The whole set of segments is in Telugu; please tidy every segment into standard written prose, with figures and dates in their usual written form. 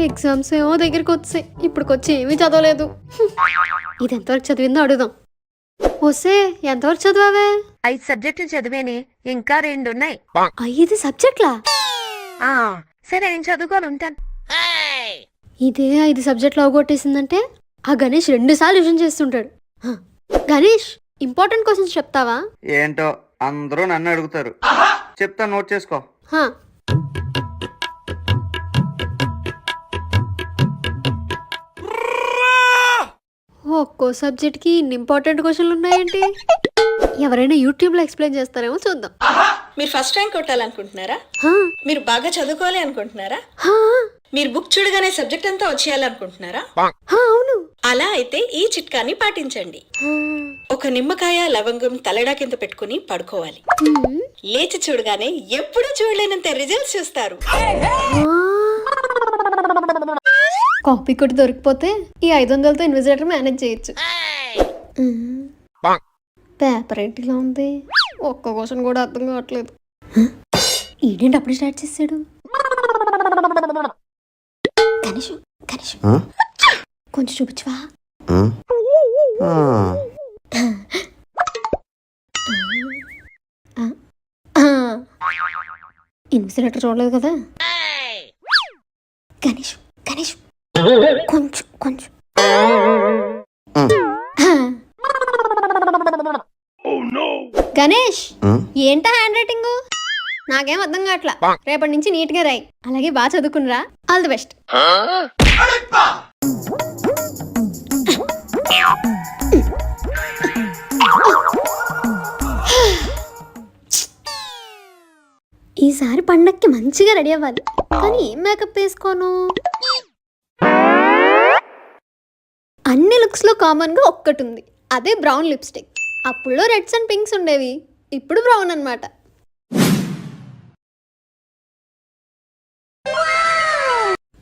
ఎగ్జామ్స్ ఏమో దగ్గరికి వచ్చాయి. ఇప్పటికొచ్చి ఏమీ చదవలేదు. ఇది ఎంతవరకు చదివిందో అడుగుదాం. వస్తే ఎంతవరకు చదివావే? 5 సబ్జెక్టులు చదివేనే, ఇంకా 2 ఉన్నాయి. 5 సబ్జెక్టులా? సరే నేను చదువుకొని ఉంటాను. ఇదే 5 సబ్జెక్టులు అవగొట్టేసిందంటే ఆ గణేష్ 2 సార్లు రివిజన్ చేస్తుంటాడు. గణేష్, ఇంపార్టెంట్ క్వశ్చన్స్ చెప్తావా? ఏంటో అందరూ నన్ను అడుగుతారు, చెప్తా, నోట్ చేసుకో. ఒక్కో సబ్జెక్ట్ కి ఇన్ని ఇంపార్టెంట్ క్వశ్చన్లు ఉన్నాయండి. ఎవరైనా యూట్యూబ్ లో ఎక్స్ప్లెయిన్ చేస్తారేమో చూద్దాం. మీరు ఫస్ట్ ర్యాంక్ కొట్టాలనుకుంటున్నారా? మీరు బాగా చదువుకోవాలి అనుకుంటున్నారా? మీరు బుక్ చూడగానే సబ్జెక్ట్ అంతా వచ్చేయాలనుకుంటున్నారా? అవును. అలా అయితే ఈ చిట్కాని పాటించండి. ఒక నిమ్మకాయ లవంగం తలడా కింద పెట్టుకుని పడుకోవాలి. లేచి చూడగానే ఎప్పుడూ చూడలేనంత రిజల్ట్స్ చూస్తారు. కాపీ కొట్టి దొరికిపోతే ఈ 500తో ఇన్విజిలేటర్ మేనేజ్ చేయొచ్చు. పేపర్ ఏంటిలా ఉంది? ఒక్క క్వశ్చన్ కూడా అర్థం కావట్లేదు. ఈడేంటి అప్పుడు స్టార్ట్ చేసాడు? కనీష్ కొంచెం చూపించవా? ఇన్విజిలేటర్ చూడలేదు కదా? గణేష్ కొంచెం గణేష్, ఏంటా హ్యాండ్ రైటింగ్? నాకేం అర్థం కావట్లా. రేపటి నుంచి నీట్ గా రాయి. అలాగే బాగా చదువుకునిరా. All the best. ఈసారి పండక్కి మంచిగా రెడీ అవ్వాలి. కానీ ఏం మేకప్ వేసుకోను? అన్ని లుక్స్ లో కామన్ గా ఒక్కటి ఉంది, అదే బ్రౌన్ లిప్స్టిక్. అప్పుడులో రెడ్స్ అండ్ పింక్స్ ఉండేవి, ఇప్పుడు బ్రౌన్ అన్నమాట.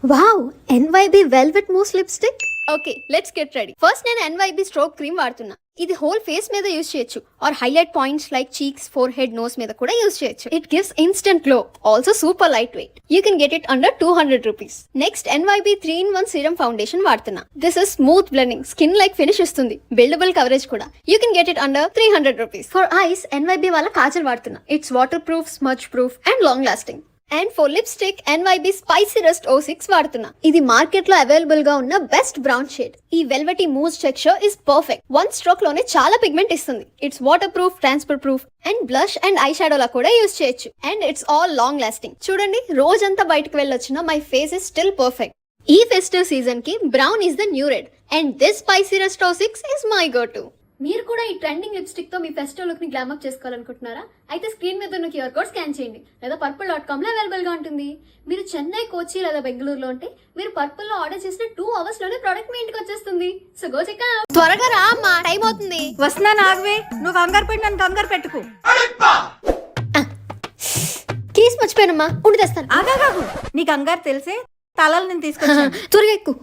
Wow, NYB velvet mousse lipstick. Okay, let's get ready. First నేను NYB స్ట్రోక్ క్రీమ్ వాడుతున్నా. ఇది హోల్ ఫేస్ మీద యూజ్ చేయొచ్చు, or highlight points like cheeks, forehead, nose మీద కూడా యూజ్ చేయొచ్చు. It gives instant glow, also super light weight. You can get it under 200 rupees. Next NYB 3-in-1 serum foundation వాడుతున్నా. This is smooth blending, skin like finish ఇస్తుంది, బిల్డబుల్ కవరేజ్ కూడా. You can get it under 300 rupees. For eyes NYB వాళ్ళ కాజల్ వాడుతున్నా. It's waterproof, smudge proof and long lasting. And for lipstick NYB spicy rust 06 వాడుతున్నా. ఇది మార్కెట్ లో అవైలబుల్ గా ఉన్న బెస్ట్ బ్రౌన్ షేడ్. ఈ velvety mousse texture is perfect. 1 stroke లోనే చాలా పిగ్మెంట్ ఇస్తుంది. It's waterproof, transfer proof and blush and eye shadow లా కూడా యూజ్ చేయొచ్చు. And it's all long lasting. చూడండి, రోజంతా బయటకు వెళ్ళొచ్చిన my face is still perfect. ఈ ఫెస్టివ్ సీజన్ కి brown is the new red and this spicy rust 06 is my go to. మీరు కూడా ఈ ట్రెండింగ్ లిప్స్టిక్ తో మీ ఫెస్టివల్ లుక్ ని గ్లామప్ చేసుకోవాలనుకుంటున్నారా? అయితే స్క్రీన్ మీద ఉన్న QR కోడ్ స్కాన్ చేయండి, లేదా purple.com లో అవైలబుల్ గా ఉంటుంది. మీరు చెన్నై, కోచి లేదా బెంగళూరులో ఉంటే మీరు పర్పుల్ లో ఆర్డర్ చేసిన 2 అవర్స్ లోనే ప్రొడక్ట్ మీ ఇంటికి వచ్చేస్తుంది. So go check out. త్వరగా రా అమ్మా, టైం అవుతుంది. వస్తున్నా నాగవే, నువ్వు కంగారు పెట్టి నన్ను కంగారు పెట్టుకు. కీస్ మర్చిపోయానమ్మా, ఉండి తెస్తాను. ఆగాగు, నీ కంగారు తెలిసే తలలు నేను తీసుకొచ్చాను. త్వరగా ఎక్కు.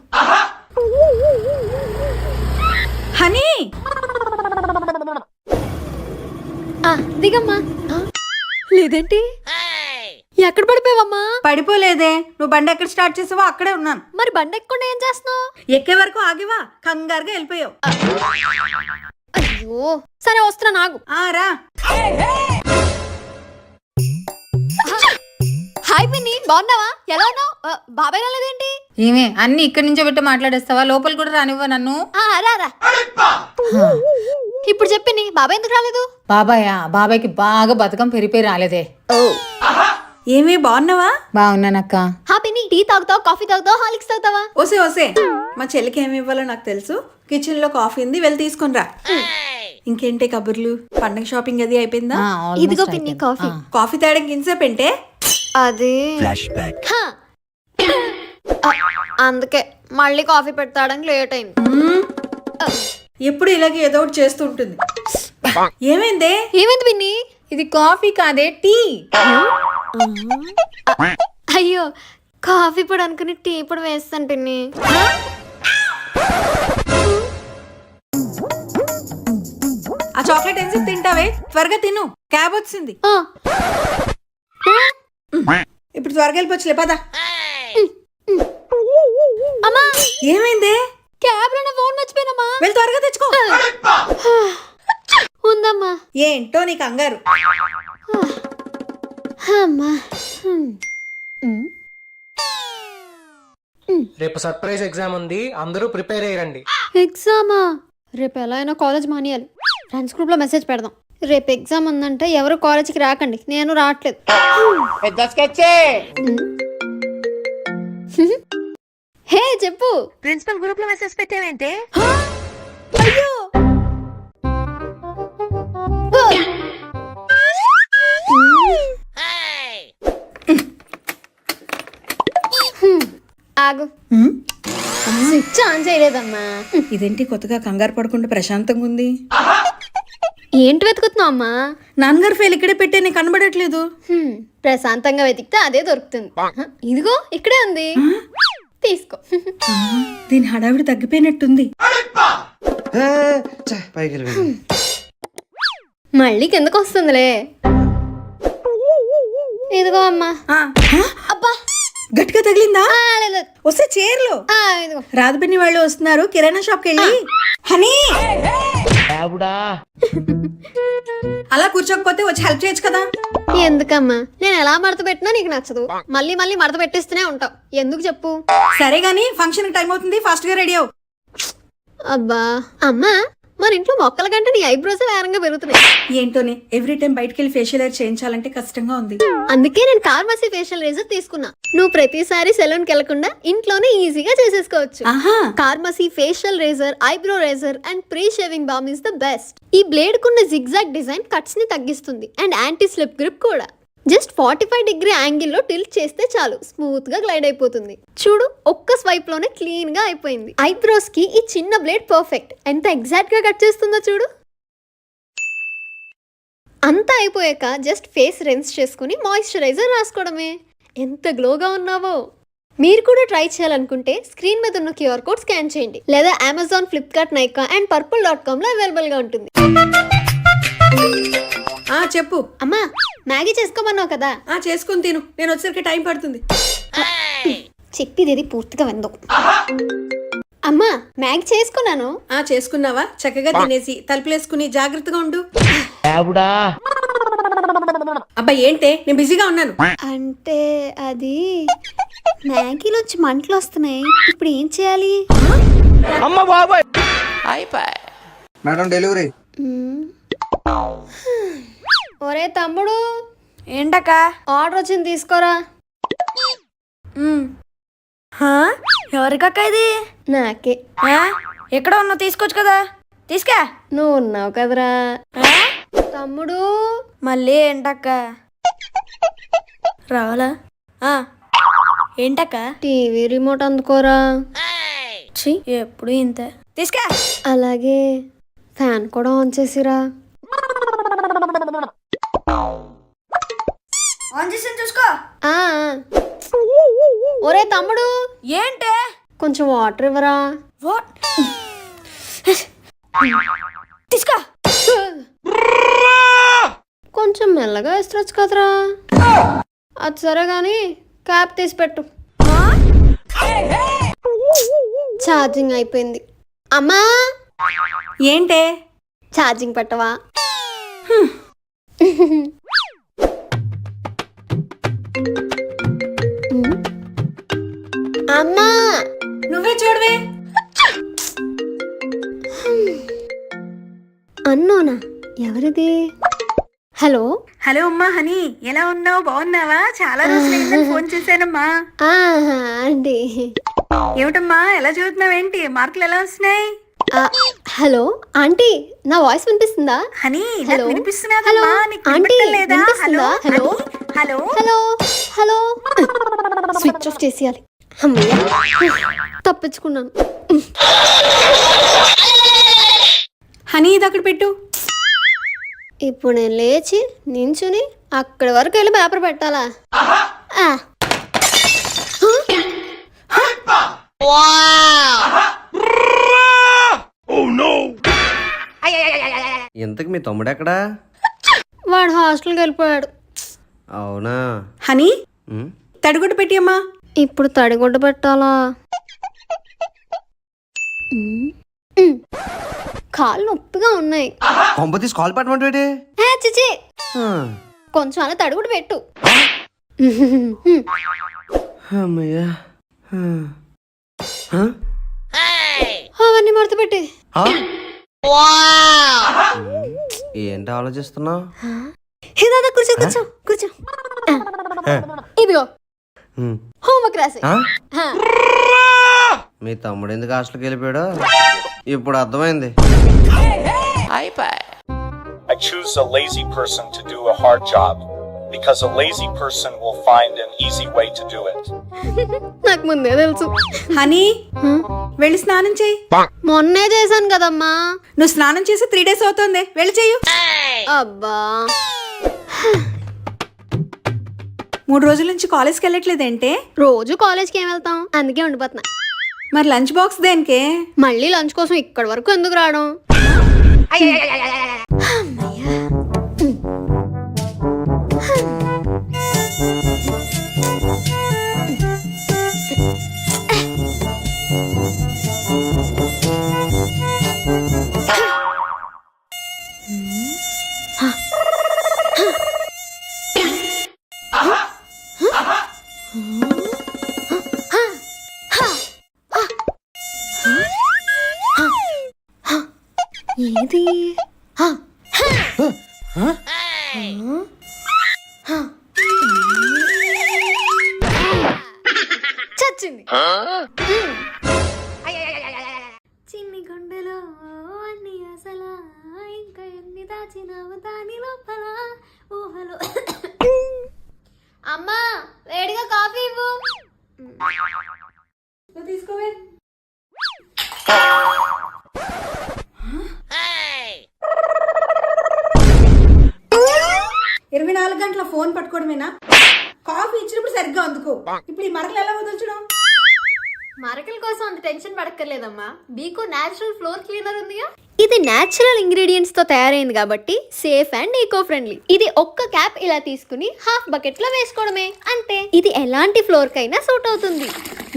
హనీ, దిగమ్మా. లేదేంటి? ఎక్కడ పడిపోయావమ్మా? పడిపోలేదే, నువ్వు బండి ఎక్కడ స్టార్ట్ చేసావో అక్కడే ఉన్నాను. మరి బండి ఎక్కకుండా ఏం చేస్తున్నావు? ఎక్కే వరకు ఆగివా, కంగారుగా వెళ్ళిపోయావు. అయ్యో, సరే వస్తున్నా, నాగు. రా. హాయ్ పిన్ని, బాగున్నావా? ఎలా ఉన్నావు? బాబాయ్ రాలేదేంటి? ఏమే అన్ని ఇక్కడి నుంచో పెట్టి మాట్లాడేస్తావా? లోపల కూడా రానివ్వ నన్ను. రా. ఇప్పుడు చెప్పింది, బాబాయ్ ఎందుకు రాలేదు? బాబాయ్కి బాగా బతకం పెరిపోయి రాలేదే. ఏమే, బాగున్నావా? బాగున్నానక్క. పిన్ని, టీ తాగుతావు, కాఫీ తాగుతావు, హాలిక్స్ తాగుతావా? ఓసే మా చెల్లికి ఏమి ఇవ్వాలో నాకు తెలుసు. కిచెన్ లో కాఫీ ఉంది, వెళ్ళి తీసుకుని రా. ఇంకేంటి కబుర్లు? పండగ షాపింగ్ అది అయిపోయిందా? ఇదిగో పిన్ని కాఫీ. కాఫీ తేడానికి ఇంతసేపు ఏంటే? అది అందుకే మళ్ళీ కాఫీ పెడతాడానికి లేట్ అయింది. ఎప్పుడు ఇలాగే ఏదో ఒకటి చేస్తూ ఉంటుంది. ఏమైంది పిన్ని? ఇది కాఫీ కాదే, టీ. అయ్యో, కాఫీ పొడి అనుకుని టీ పొడి వేస్తాను పిన్ని. ఆ చాక్లెట్ ఎంతసేపు తింటావే? త్వరగా తిను, క్యాబ్ వచ్చింది. ఇప్పుడు త్వరగా వెళ్ళిపోవచ్చులే, పదా. ఏమైంది? క్యాబ్ లో నా ఫోన్ మర్చిపోయినమ్మా. వెళ్ళి త్వరగా తెచ్చుకో. ఉందమ్మా. ఏంటో నీ కంగారు. అమ్మా. రేపు సర్ప్రైజ్ ఎగ్జామ్ ఉంది, అందరూ ప్రిపేర్ అయ్యండి. ఎగ్జామా? రేపు ఎలా అయినా కాలేజ్ మానేయాలి. ఫ్రెండ్స్ గ్రూప్ లో మెసేజ్ పెడదాం. రేపు ఎగ్జామ్ ఉందంటే ఎవరు కాలేజ్కి రాకండి, నేను రావట్లేదు. హే చెప్పు. ప్రిన్సిపల్ గ్రూప్ లో మెసేజ్ పెట్టావేంటే? అయ్యో ఆగు. స్విచ్ ఆన్ చేయలేదమ్మా. ఇదేంటి కొత్తగా కంగారు పడకుండా ప్రశాంతంగా ఉంది? ఏంటి వెతుకుతున్నావు అమ్మా? నాన్నగారు ఫెయిల్ ఇక్కడే పెట్టే నీకు కనబడట్లేదు. ప్రశాంతంగా వెతికితే అదే దొరుకుతుంది. ఇదిగో ఇక్కడే ఉంది, తీసుకో. దీని హడావిడి తగ్గిపోయినట్టుంది. పైకి వెళ్ళి మళ్ళీ కిందకు వస్తుందిలే. ఇదిగో అమ్మా. అబ్బా గట్టిగా తగిలిందా? లేదు. వస్తే చీరలు ఇదిగో. రాధపిన్ని వాళ్ళు వస్తున్నారు, కిరాణా షాప్ కి వెళ్ళి. హనీ అలా కూర్చోకపోతే వచ్చి హెల్ప్ చేయొచ్చు కదా. ఎందుకమ్మా? నేను ఎలా మడత పెట్టినా నీకు నచ్చదు. మళ్ళీ మళ్ళీ మడత పెట్టిస్తూనే ఉంటావు. ఎందుకు చెప్పు? సరే గానీ ఫంక్షన్ టైం అవుతుంది, ఫాస్ట్ గా రెడీ అవ్వు. అబ్బా అమ్మా, మన ఇంట్లో మొక్కల కంటే నీ ఐబ్రోస్ వేరంగా పెరుగుతున్నాయి. ఏంటోనే ఎవ్రీ టైం బయటకి వెళ్ళి ఫేషియల్ హెయిర్ చేయించాలంటే కష్టంగా ఉంది. అందుకే నేను కార్మసీ ఫేషియల్ రేజర్ తీసుకున్నా. నువ్వు ప్రతిసారి సెలూన్ కి వెళ్లకుండా ఇంట్లోనే ఈజీగా చేసేసుకోవచ్చు. ఆహా, Carmesi facial razor, eyebrow razor and pre shaving balm is the best. ఈ బ్లేడ్ కున్న జిగ్జాగ్ డిజైన్ కట్స్ ని తగ్గిస్తుంది అండ్ యాంటీ స్లిప్ గ్రిప్ కూడా. జస్ట్ 45 డిగ్రీ యాంగిల్లో టిల్ట్ చేస్తే చాలు, స్మూత్ గా గ్లైడ్ అయిపోతుంది. చూడు, ఒక్క స్వైప్ లోనే క్లీన్ గా అయిపోయింది. ఐబ్రోస్ కి ఈ చిన్న బ్లేడ్ పర్ఫెక్ట్. ఎంత ఎగ్జాక్ట్ గా కట్ చేస్తుందో చూడు. అంతా అయిపోయాక జస్ట్ ఫేస్ రిన్స్ చేసుకుని మాయిశ్చరైజర్ రాసుకోవడమే. ఎంత గ్లోగా ఉన్నావో. మీరు కూడా ట్రై చేయాలనుకుంటే స్క్రీన్ మీద ఉన్న QR కోడ్ స్కాన్ చేయండి, లేదా Amazon, Flipkart, Nykaa and purple.com లో అవైలబుల్ గా ఉంటుంది. చెప్పు. అమ్మా, మ్యాగీ చేసుకోమన్నావు కదా. చేసుకుని తిను, నేను వచ్చేసరికి టైం పడుతుంది. చెప్పిది పూర్తిగా వెందు. అమ్మా, మ్యాగీ చేసుకున్నాను. చేసుకున్నావా? చక్కగా తినేసి తలుపులేసుకుని జాగ్రత్తగా ఉండు. అబ్బా ఏంటే, నేను బిజీగా ఉన్నాను. అంటే అది మ్యాగీలో వచ్చి మంటలు వస్తున్నాయి. ఇప్పుడు ఏం చేయాలి? Madam delivery. ఒరే తమ్ముడు, ఏంటక్క? ఆర్డర్ వచ్చింది, తీసుకోరా. ఎవరికక్క ఇది? నాకే. ఎక్కడ ఉన్నావు? తీసుకోవచ్చు కదా, తీసుకా. నువ్వు ఉన్నావు కదరా తమ్ముడు. మళ్ళీ ఏంటక్క? రావాలా? ఏంటక్క? టీవీ రిమోట్ అందుకోరా. ఎప్పుడు ఇంత. తీసుకా. అలాగే ఫ్యాన్ కూడా ఆన్ చేసిరా. ఆన్ చేసి చూసుకో. ఒరే తమ్ముడు, ఏంటే? కొంచెం వాటర్ ఇవ్వరా. తీసుకా. కొంచెం మెల్లగా ఇస్తవచ్చు కదరా. అది సరే గాని క్యాప్ తీసి పెట్టు. ఛార్జింగ్ అయిపోయింది. అమ్మా, ఏంటే? ఛార్జింగ్ పెట్టవా? అమ్మా, నువ్వే చూడవే. అన్నోనా? ఎవరిది? హలో. హలో అమ్మా, హనీ ఎలా ఉన్నావు? బాగున్నావా? చాలా రోజులైందని ఫోన్ చేశానమ్మా. అండి. ఏమిటమ్మా ఎలా చదువుతున్నావేంటి? మార్కులు ఎలా వస్తున్నాయి? హలో ఆంటీ, నా వాయిస్ వినిపిస్తుందా? Honey hello. వినిపిస్తున్నాదమ్మా, నీకు ఆంటీ, వినిపించలేదా? హలో వినిపిస్తుందా? Hello. Hello hello hello. Switch off చేసేయాలి. అమ్మయ్య, తప్పించుకున్నాను. హనీ ఇది అక్కడ పెట్టు. ఇప్పుడు నేను లేచి నించుని అక్కడి వరకు వెళ్ళి పేపర్ పెట్టాలా? ఇంతకు మీ తమ్ముడు ఎక్కడా? వాడు హాస్టల్కి వెళ్ళిపోయాడు. అవునా? హనీ తడిగుడ్డు పెట్టి అమ్మా. ఇప్పుడు తడిగుడ్డ పెట్టాలా? కాళ్ళు నొప్పిగా ఉన్నాయి. కొంప తీసి కాల్ పట్టమంటే చిచి కొంచెం అలా తడుగుడు పెట్టు. అమ్మయ్యా. అవన్నీ మడత పెట్టి. ఏంటి ఆలోచిస్తున్నావు? ఇదా కూర్చో కూర్చో కూర్చో. ఇదిగో హోంవర్క్ రాసి. మీ తమ్ముడు ఎందుకు హాస్టల్కి వెళ్ళిపోయాడు ఇప్పుడు అర్థమైంది. I choose a lazy person to do a hard job because a lazy person will find an easy way to do it. నాకు ముందే తెలుసు. హనీ వెళ్ళి స్నానం చేయి. మొన్నే చేశాను కదమ్మా. నువ్వు స్నానం చేసి 3 days అవుతుంది, వెళ్ళి చెయ్యు. అబ్బా 3 రోజుల నుంచి కాలేజ్కి వెళ్ళట్లేదేంటే? రోజు కాలేజ్కి ఏం వెళ్తాం, అందుకే ఉండిపోతున్నా. మరి లంచ్ బాక్స్ దేనికే? మళ్ళీ లంచ్ కోసం ఇక్కడి వరకు ఎందుకు రావడం? ఏది చచ్చింది. చిన్ని గుండెలో అన్ని అసలా ఇంకా ఎన్ని దాచినావు దాని లోపల ఊహలు. అమ్మా వేడిగా కాఫీ ఇవ్వు. తీసుకోవే. 24 గంటల ఫోన్ పట్టుకోవడమేనా? కాఫీ ఇచ్చినప్పుడు సరిగ్గా అందుకో. ఇప్పుడు ఈ మరకలు ఎలా వదల్చడం? మరకల కోసం అంత టెన్షన్ పడక్కర్లేదమ్మా. బీకో నేచురల్ ఫ్లోర్ క్లీనర్ ఉందిగా. ఇది నేచురల్ ఇంగ్రీడియంట్స్ తో తయారైంది కాబట్టి సేఫ్ అండ్ ఈకో ఫ్రెండ్లీ. ఇది ఒక్క క్యాప్ ఇలా తీసుకుని హాఫ్ బకెట్ లో వేసుకోవడమే, అంతే. ఇది ఎలాంటి ఫ్లోర్ కైనా సూట్ అవుతుంది.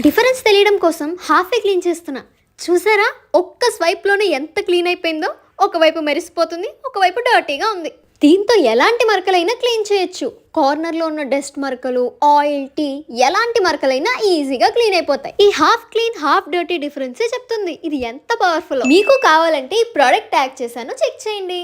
డిఫరెన్స్ తెలియడం కోసం హాఫ్ క్లీన్ చేస్తున్నా. చూసారా, ఒక్క స్వైప్ లోనే ఎంత క్లీన్ అయిపోయిందో. ఒకవైపు మెరిసిపోతుంది, ఒకవైపు డర్టీగా ఉంది. దీంతో ఎలాంటి మరకలైనా క్లీన్ చేయొచ్చు. కార్నర్లో ఉన్న డస్ట్ మరకలు, ఆయిల్, టీ ఎలాంటి మరకలైనా ఈజీగా క్లీన్ అయిపోతాయి. ఈ హాఫ్ క్లీన్ హాఫ్ డర్టీ డిఫరెన్సే చెప్తుంది ఇది ఎంత పవర్ఫుల్. మీకు కావాలంటే ఈ ప్రోడక్ట్ ట్యాగ్ చేశాను, చెక్ చేయండి.